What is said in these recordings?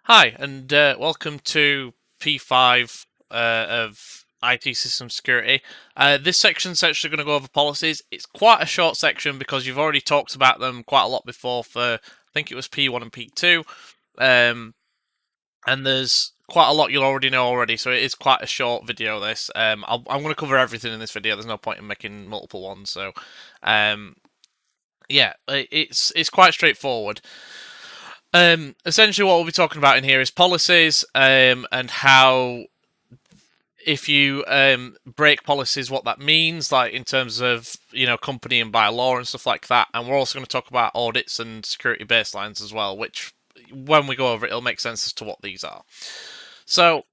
Hi, and welcome to P5 of IT System Security. This section's actually going to go over policies. It's quite a short section because you've already talked about them quite a lot before for, I think it was P1 and P2. And there's quite a lot you'll already know already, so it is quite a short video, this. I'm going to cover everything in this video. There's no point in making multiple ones, so um, yeah, it's quite straightforward. Essentially, what we'll be talking about in here is policies, and how if you break policies, what that means, like in terms of company and by law and stuff like that. And we're also going to talk about audits and security baselines as well, which when we go over it, it'll make sense as to what these are. So,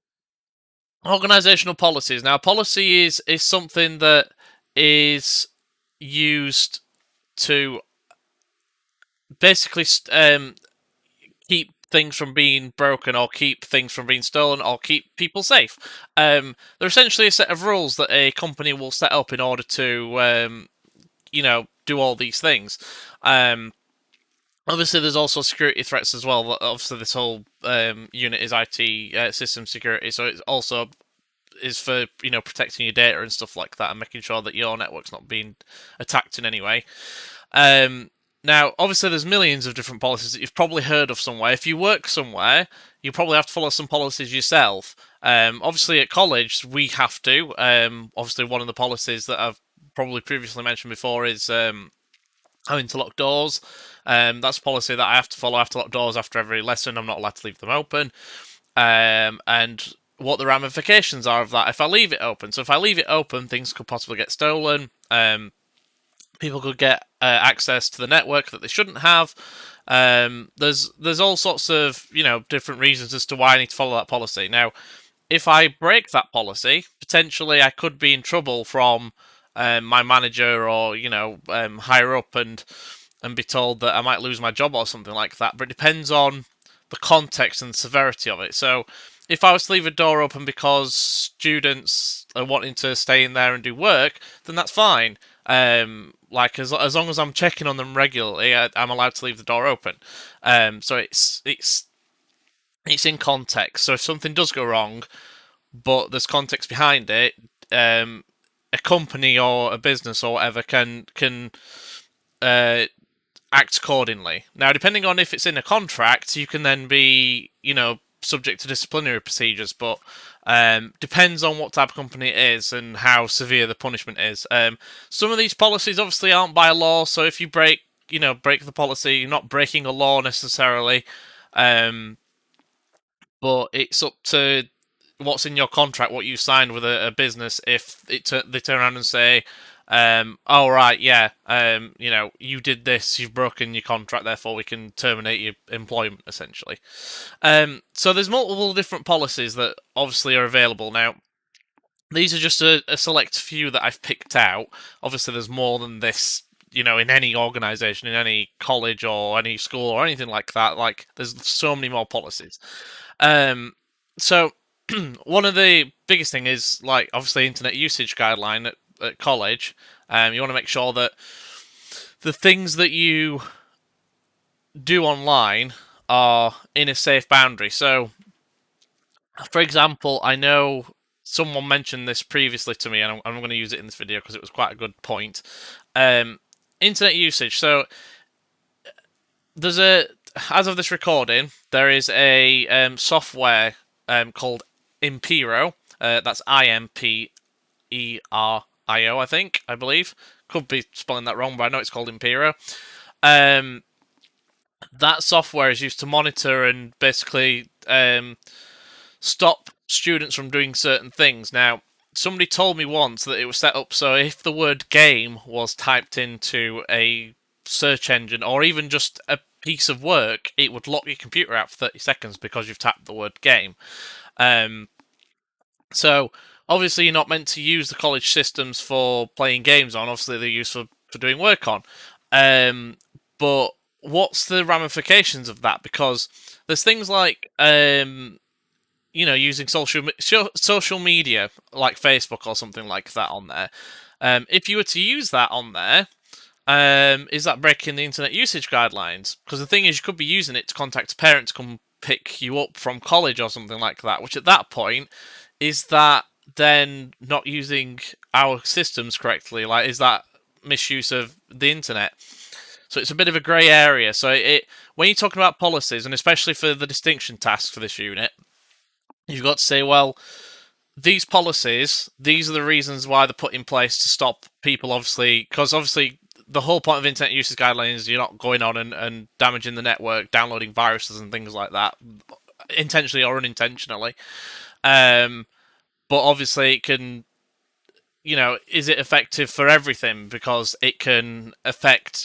organizational policies. Now, policy is something that is used to basically keep things from being broken or keep things from being stolen or keep people safe. They're essentially a set of rules that a company will set up in order to, do all these things. Obviously, there's also security threats as well. Obviously, this whole unit is IT system security, so it also is for protecting your data and stuff like that, and making sure that your network's not being attacked in any way. Now, obviously, there's millions of different policies that you've probably heard of somewhere. If you work somewhere, you probably have to follow some policies yourself. Obviously, at college, we have to. Obviously, one of the policies that I've probably previously mentioned before is having to lock doors. That's a policy that I have to follow. I have to lock doors after every lesson. I'm not allowed to leave them open. And what the ramifications are of that if I leave it open. So if I leave it open, things could possibly get stolen. People could get access to the network that they shouldn't have. There's all sorts of different reasons as to why I need to follow that policy. Now, if I break that policy, potentially I could be in trouble from my manager or higher up, and be told that I might lose my job or something like that. But it depends on the context and severity of it. So if I was to leave a door open because students are wanting to stay in there and do work, then that's fine. Like as long as I'm checking on them regularly, I'm allowed to leave the door open. So it's in context. So if something does go wrong, but there's context behind it, a company or a business or whatever can act accordingly. Now, depending on if it's in a contract, you can then be subject to disciplinary procedures, but depends on what type of company it is and how severe the punishment is. Some of these policies obviously aren't by law, so if you break the policy, you're not breaking a law necessarily, but it's up to what's in your contract, what you signed with a business. If they turn around and say, "Oh right, yeah, you did this, you've broken your contract, therefore we can terminate your employment," essentially. So there's multiple different policies that obviously are available now. These are just a select few that I've picked out. Obviously, there's more than this. In any organization, in any college or any school or anything like that, like there's so many more policies. So one of the biggest thing is like obviously internet usage guideline at college. You want to make sure that the things that you do online are in a safe boundary. So, for example, I know someone mentioned this previously to me, and I'm going to use it in this video because it was quite a good point. Internet usage. So, as of this recording, there is a software called Impero. That's Imperio, I believe. Could be spelling that wrong, but I know it's called Impero. That software is used to monitor and basically stop students from doing certain things. Now, somebody told me once that it was set up so if the word game was typed into a search engine or even just a piece of work, it would lock your computer out for 30 seconds because you've tapped the word game. So obviously you're not meant to use the college systems for playing games on. Obviously they're used for doing work on. But what's the ramifications of that? Because there's things like using social media like Facebook or something like that on there. If you were to use that on there, is that breaking the internet usage guidelines? Because the thing is, you could be using it to contact a parent to come pick you up from college or something like that, which at that point, is that then not using our systems correctly? Like, is that misuse of the internet? So it's a bit of a grey area. So when you're talking about policies, and especially for the distinction task for this unit, you've got to say, well, these policies, these are the reasons why they're put in place to stop people, obviously, because obviously the whole point of internet usage guidelines is you're not going on and damaging the network, downloading viruses and things like that, intentionally or unintentionally. But obviously it can, is it effective for everything? Because it can affect,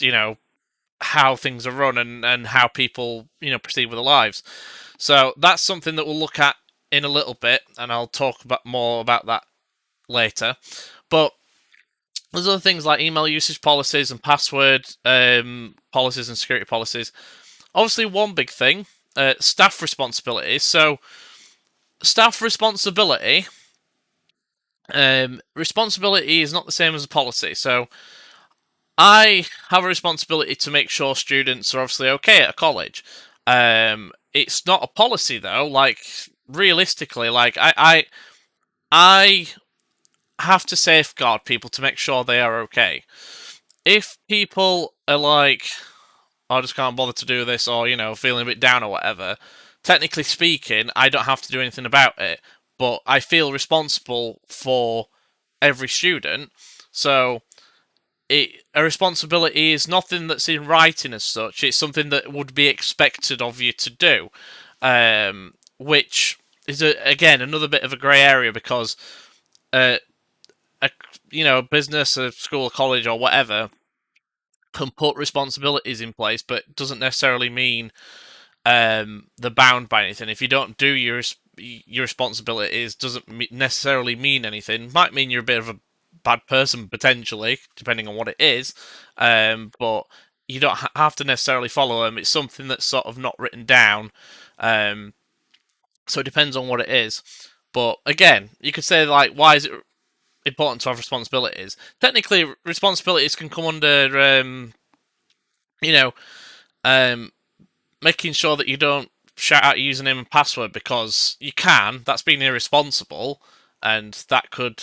how things are run and how people, proceed with their lives. So that's something that we'll look at in a little bit, and I'll talk more about that later. But there's other things like email usage policies and password policies and security policies. Obviously, one big thing, staff responsibilities. So, staff responsibility. Responsibility is not the same as a policy. So, I have a responsibility to make sure students are obviously okay at a college. It's not a policy though. Like, realistically, like I have to safeguard people to make sure they are okay. If people are like, I just can't bother to do this, or feeling a bit down or whatever, technically speaking, I don't have to do anything about it. But I feel responsible for every student, so a responsibility is nothing that's in writing as such. It's something that would be expected of you to do, which is again another bit of a grey area because a business, a school, a college, or whatever can put responsibilities in place, but doesn't necessarily mean they're bound by anything. If you don't do your responsibilities, doesn't necessarily mean anything. Might mean you're a bit of a bad person potentially, depending on what it is, but you don't have to necessarily follow them. It's something that's sort of not written down, so it depends on what it is. But again, you could say like, why is it important to have responsibilities? Technically, responsibilities can come under, making sure that you don't shout out your username and password because you can. That's being irresponsible, and that could,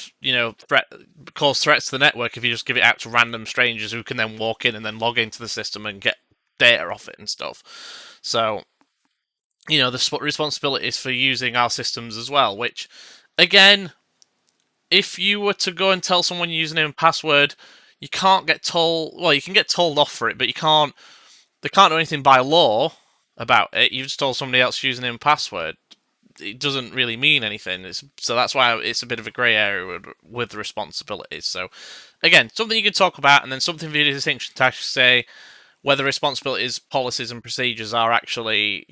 cause threats to the network if you just give it out to random strangers who can then walk in and then log into the system and get data off it and stuff. So, the responsibilities for using our systems as well, which, again, if you were to go and tell someone your username and password, you can't get told. Well, you can get told off for it, but you can't. They can't do anything by law about it. You've just told somebody else username and password. It doesn't really mean anything. So that's why it's a bit of a grey area with responsibilities. So again, something you can talk about, and then something for your distinction to say whether responsibilities, policies, and procedures are actually,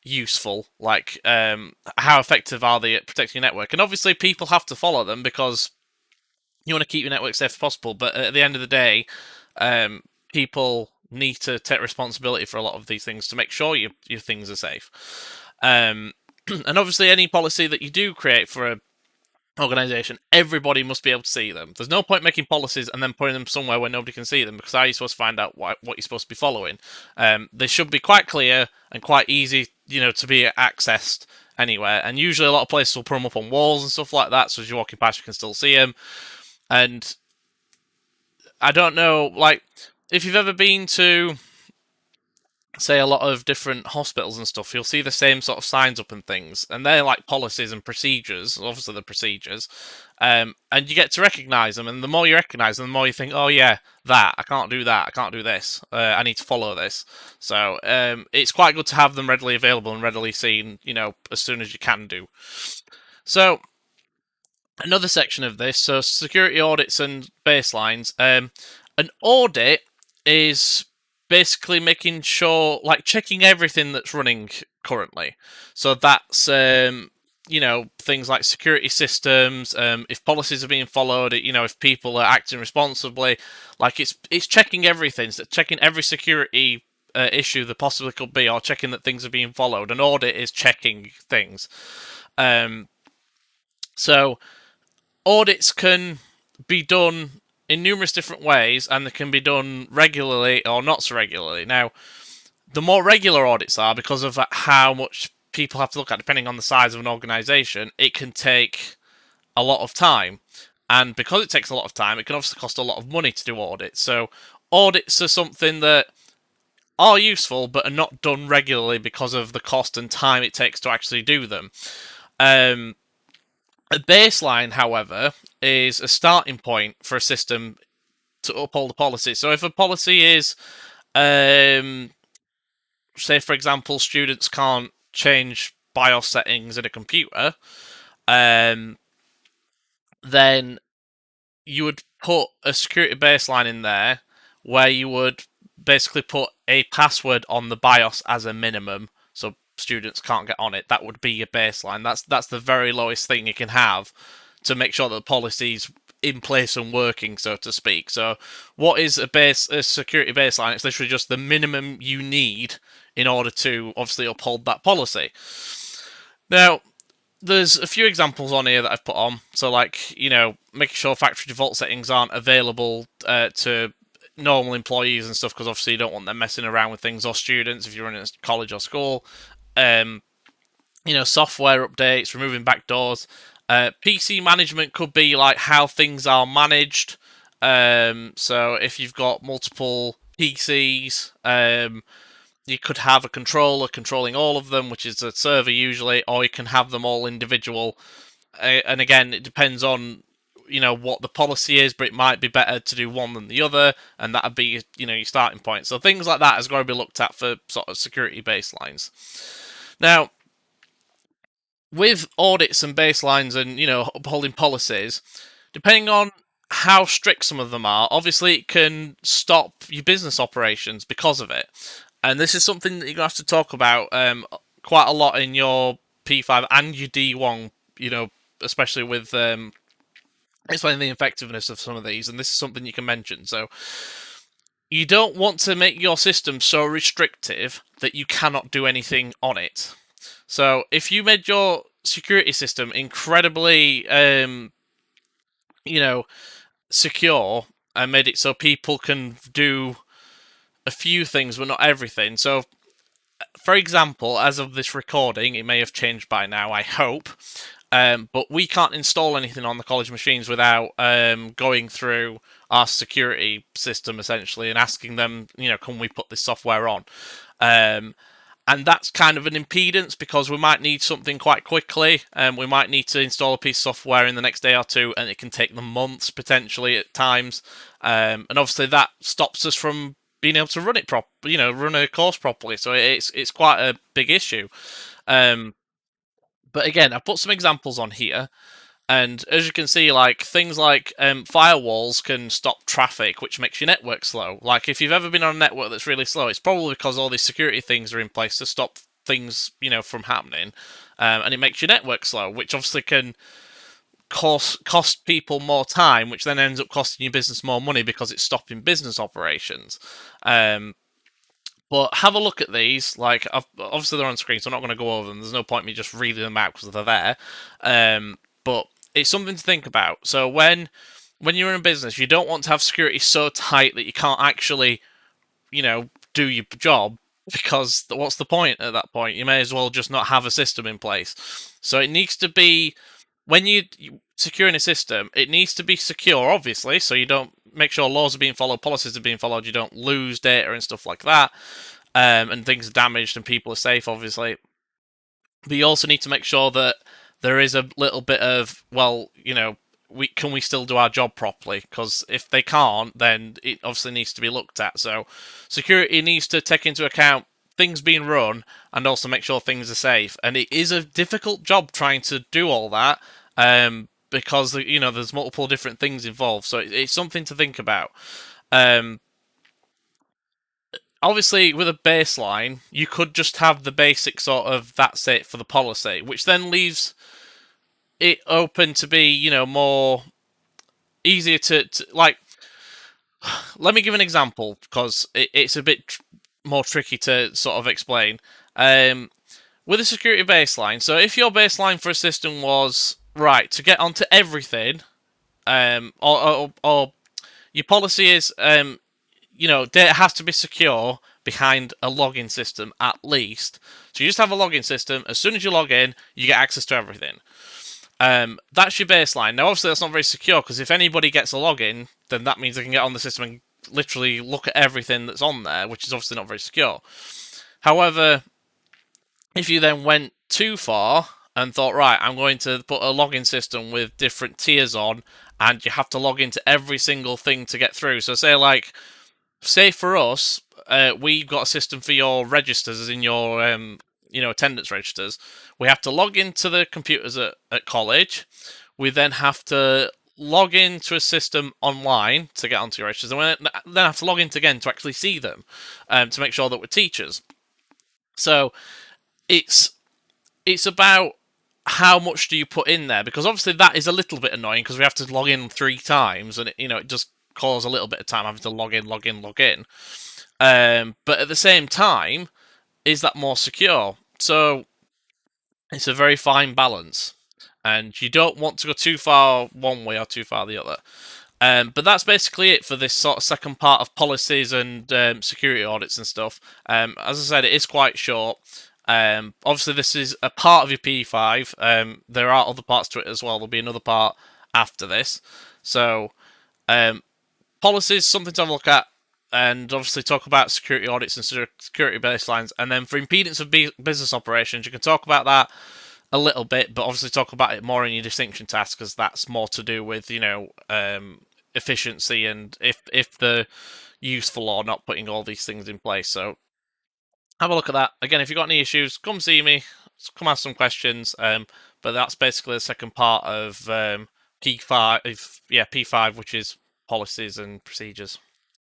useful. Like, how effective are they at protecting your network? And obviously, people have to follow them because you want to keep your network safe as possible. But at the end of the day, people need to take responsibility for a lot of these things to make sure your things are safe. And obviously, any policy that you do create for an organisation, everybody must be able to see them. There's no point making policies and then putting them somewhere where nobody can see them, because how are you supposed to find out what you're supposed to be following? They should be quite clear and quite easy, to be accessed anywhere. And usually a lot of places will put them up on walls and stuff like that, so as you're walking past you can still see them. And I don't know, like, if you've ever been to, say, a lot of different hospitals and stuff, you'll see the same sort of signs up and things, and they're like policies and procedures, obviously the procedures, and you get to recognise them, and the more you recognise them, the more you think, oh yeah, I can't do that, I can't do this, I need to follow this. So it's quite good to have them readily available and readily seen, as soon as you can do. So another section of this, so security audits and baselines. An audit is basically making sure, like, checking everything that's running currently. So that's, things like security systems, if policies are being followed, if people are acting responsibly. Like, it's checking everything. So checking every security issue that possibly could be, or checking that things are being followed. An audit is checking things. So audits can be done in numerous different ways, and they can be done regularly or not so regularly. Now, The more regular audits are, because of how much people have to look at, depending on the size of an organisation, it can take a lot of time. And because it takes a lot of time, it can obviously cost a lot of money to do audits. So audits are something that are useful, but are not done regularly because of the cost and time it takes to actually do them. A baseline, however, is a starting point for a system to uphold a policy. So if a policy is, say, for example, students can't change BIOS settings in a computer, then you would put a security baseline in there where you would basically put a password on the BIOS as a minimum, so students can't get on it. That would be your baseline. That's the very lowest thing you can have to make sure that the policy's in place and working, so to speak. So, what is a security baseline? It's literally just the minimum you need in order to obviously uphold that policy. Now, there's a few examples on here that I've put on. So, like, making sure factory default settings aren't available to normal employees and stuff, because obviously you don't want them messing around with things, or students if you're in a college or school. Software updates, removing backdoors. PC management could be like how things are managed. So if you've got multiple PCs, you could have a controller controlling all of them, which is a server usually, or you can have them all individual. And again, it depends on what the policy is, but it might be better to do one than the other, and that'd be your starting point. So things like that has got to be looked at for sort of security baselines. Now, with audits and baselines and upholding policies, depending on how strict some of them are, obviously it can stop your business operations because of it. And this is something that you're going to have to talk about quite a lot in your P5 and your D1, especially with explaining the effectiveness of some of these. And this is something you can mention. So you don't want to make your system so restrictive that you cannot do anything on it. So if you made your security system incredibly, secure, and made it so people can do a few things but not everything. So, for example, as of this recording, it may have changed by now, I hope, but we can't install anything on the college machines without going through our security system, essentially, and asking them, can we put this software on? And that's kind of an impedance, because we might need something quite quickly, and we might need to install a piece of software in the next day or two, and it can take them months potentially at times. And obviously that stops us from being able to run it run a course properly. So it's quite a big issue. But again, I've put some examples on here. And as you can see, like things like firewalls can stop traffic, which makes your network slow. Like if you've ever been on a network that's really slow, it's probably because all these security things are in place to stop things, from happening, and it makes your network slow, which obviously can cost people more time, which then ends up costing your business more money because it's stopping business operations. But have a look at these. Like obviously they're on screen, so I'm not going to go over them. There's no point me just reading them out because they're there. But it's something to think about. So when you're in a business, you don't want to have security so tight that you can't actually, do your job, because what's the point at that point? You may as well just not have a system in place. So it needs to be, when you securing a system, it needs to be secure, obviously, so you don't make sure laws are being followed, policies are being followed, you don't lose data and stuff like that, and things are damaged and people are safe, obviously. But you also need to make sure that there is a little bit of, can we still do our job properly? Because if they can't, then it obviously needs to be looked at. So security needs to take into account things being run and also make sure things are safe. And it is a difficult job trying to do all that, because there's multiple different things involved. So it's something to think about. Obviously, with a baseline, you could just have the basic sort of that's it for the policy, which then leaves it open to be, more easier to like. Let me give an example, because it's a bit more tricky to sort of explain. With a security baseline, so if your baseline for a system was right to get onto everything, or your policy is, data has to be secure, behind a login system at least. So you just have a login system. As soon as you log in, you get access to everything. That's your baseline. Now, obviously, that's not very secure because if anybody gets a login, then that means they can get on the system and literally look at everything that's on there, which is obviously not very secure. However, if you then went too far and thought, right, I'm going to put a login system with different tiers on, and you have to log into every single thing to get through. So, say for us, we've got a system for your registers, as in your attendance registers. We have to log into the computers at college. We then have to log into a system online to get onto your registers, and we then have to log in again to actually see them, to make sure that we're teachers. So it's about how much do you put in there, because obviously that is a little bit annoying because we have to log in 3 times, and it just causes a little bit of time having to log in. But at the same time, is that more secure? So it's a very fine balance, and you don't want to go too far one way or too far the other. But that's basically it for this sort of second part of policies and security audits and stuff. As I said, it is quite short. Obviously, this is a part of your P5. There are other parts to it as well. There'll be another part after this. So, policies, something to have a look at, and obviously talk about security audits and security baselines. And then for impedance of business operations, you can talk about that a little bit, but obviously talk about it more in your distinction task, because that's more to do with efficiency and if they're useful or not, putting all these things in place. So have a look at that. Again, if you've got any issues, come see me, come ask some questions. But that's basically the second part of P5, which is policies and procedures.